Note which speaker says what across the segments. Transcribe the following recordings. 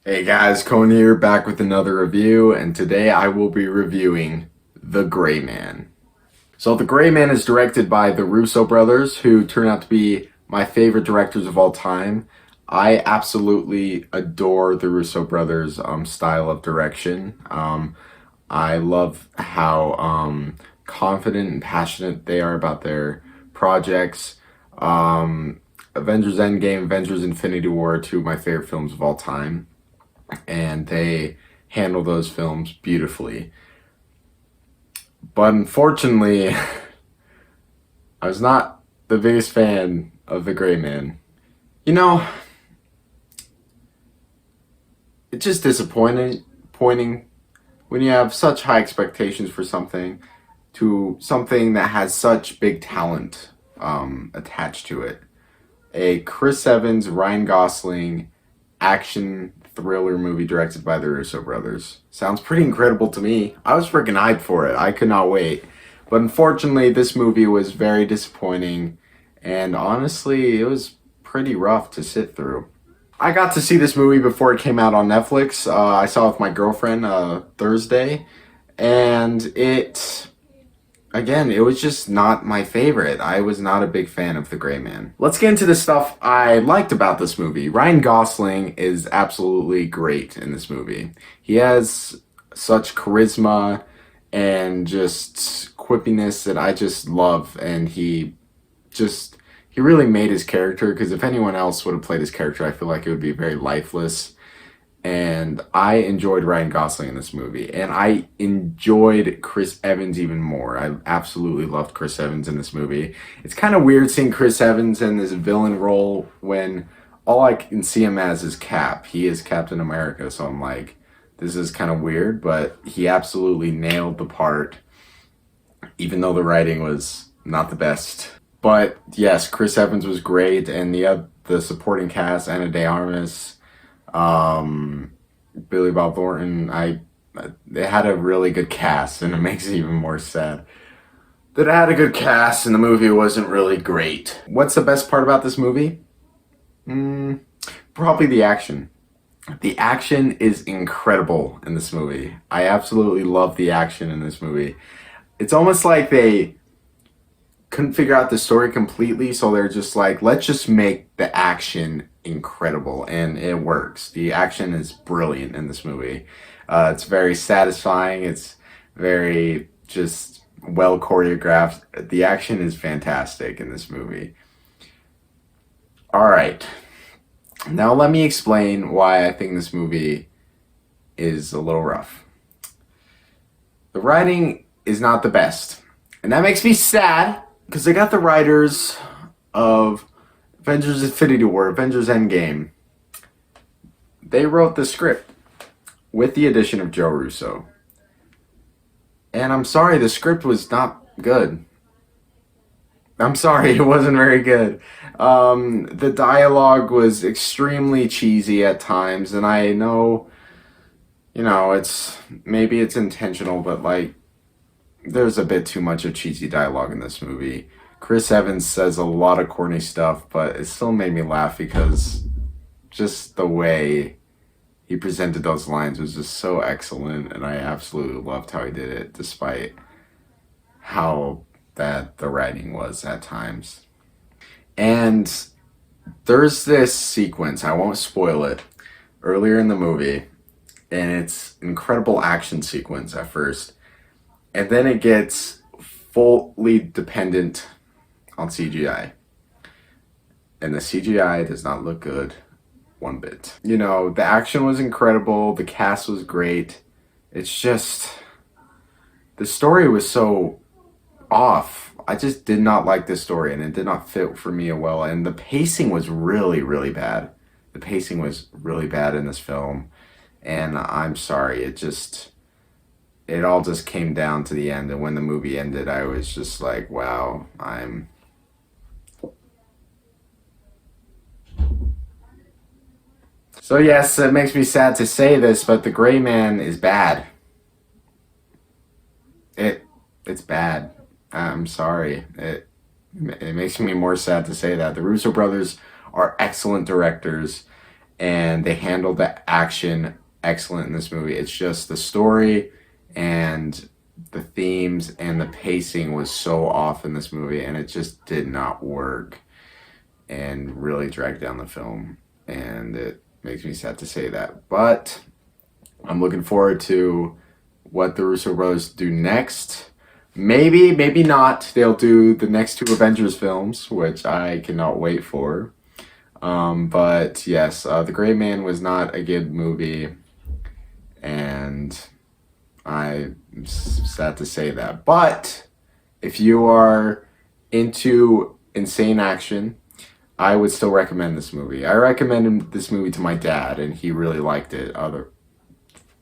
Speaker 1: Hey guys, Cohen here, back with another review, and today I will be reviewing The Gray Man. So The Gray Man is directed by the Russo brothers, who turn out to be my favorite directors of all time. I absolutely adore the Russo brothers' style of direction. I love how confident and passionate they are about their projects. Avengers Endgame, Avengers Infinity War are two of my favorite films of all time, and they handle those films beautifully. But unfortunately, I was not the biggest fan of The Gray Man. You know, it's just disappointing when you have such high expectations for something that has such big talent attached to it. A Chris Evans, Ryan Gosling action thriller movie directed by the Russo brothers. Sounds pretty incredible to me. I was freaking hyped for it. I could not wait. But unfortunately, this movie was very disappointing, and honestly, it was pretty rough to sit through. I got to see this movie before it came out on Netflix. I saw it with my girlfriend Thursday, and again, it was just not my favorite. I was not a big fan of The Gray Man. Let's get into the stuff I liked about this movie. Ryan Gosling is absolutely great in this movie. He has such charisma and just quippiness that I just love, and he really made his character, because if anyone else would have played his character, I feel like it would be very lifeless. And I enjoyed Ryan Gosling in this movie, and I enjoyed Chris Evans even more. I absolutely loved Chris Evans in this movie. It's kind of weird seeing Chris Evans in this villain role when all I can see him as is Cap. He is Captain America, so I'm like, this is kind of weird, but he absolutely nailed the part, even though the writing was not the best. But yes, Chris Evans was great, and the supporting cast, Ana de Armas, Billy Bob Thornton. They had a really good cast, and it makes it even more sad that it had a good cast and the movie wasn't really great. What's the best part about this movie? Probably the action. The action is incredible in this movie. I absolutely love the action in this movie. It's almost like they couldn't figure out the story completely, so they're just like, let's just make the action incredible, and it works. The action is brilliant in this movie. It's very satisfying. It's very just well choreographed. The action is fantastic in this movie. All right, now let me explain why I think this movie is a little rough. The writing is not the best, and that makes me sad, because they got the writers of Avengers Infinity War, Avengers Endgame. They wrote the script with the addition of Joe Russo. And I'm sorry, the script was not good. I'm sorry, it wasn't very good. The dialogue was extremely cheesy at times, and I know, maybe it's intentional, but like, there's a bit too much of cheesy dialogue in this movie. Chris Evans says a lot of corny stuff, but it still made me laugh because just the way he presented those lines was just so excellent, and I absolutely loved how he did it, despite how bad the writing was at times. And there's this sequence, I won't spoil it, earlier in the movie, and it's an incredible action sequence at first. And then it gets fully dependent on CGI. And the CGI does not look good one bit. The action was incredible, the cast was great. It's just, the story was so off. I just did not like this story, and it did not fit for me well. And the pacing was really, really bad. The pacing was really bad in this film. And I'm sorry, it all just came down to the end, and when the movie ended, I was just like, wow, So yes, it makes me sad to say this, but The Gray Man is bad. It's bad. I'm sorry. It makes me more sad to say that. The Russo brothers are excellent directors, and they handled the action excellent in this movie. It's just the story and the themes and the pacing was so off in this movie, and it just did not work and really dragged down the film. And it makes me sad to say that. But I'm looking forward to what the Russo brothers do next. Maybe, maybe not. They'll do the next two Avengers films, which I cannot wait for. But yes, The Gray Man was not a good movie, and I'm sad to say that. But if you are into insane action, I would still recommend this movie. I recommended this movie to my dad, and he really liked it. Other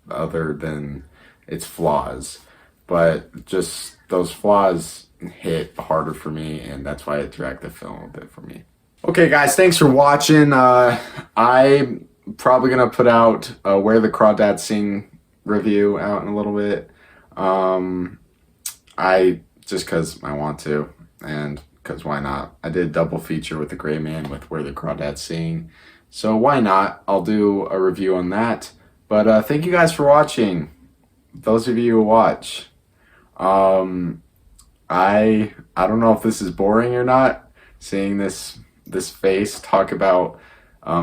Speaker 1: than its flaws, but just those flaws hit harder for me, and that's why it dragged the film a bit for me. Okay, guys, thanks for watching. I'm probably gonna put out Where the Crawdads Sing review out in a little bit. I just because I want to, and because why not? I did a double feature with The Gray Man with Where the Crawdads Sing, so why not? I'll do a review on that. But thank you guys for watching. Those of you who watch, I don't know if this is boring or not. Seeing this face talk about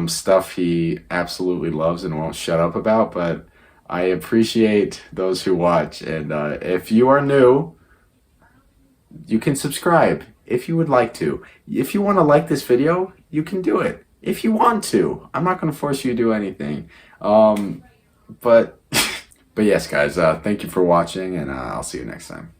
Speaker 1: stuff he absolutely loves and won't shut up about, but I appreciate those who watch. And if you are new, you can subscribe if you would like to. If you want to like this video, you can do it. If you want to, I'm not going to force you to do anything. But yes, guys, thank you for watching, and I'll see you next time.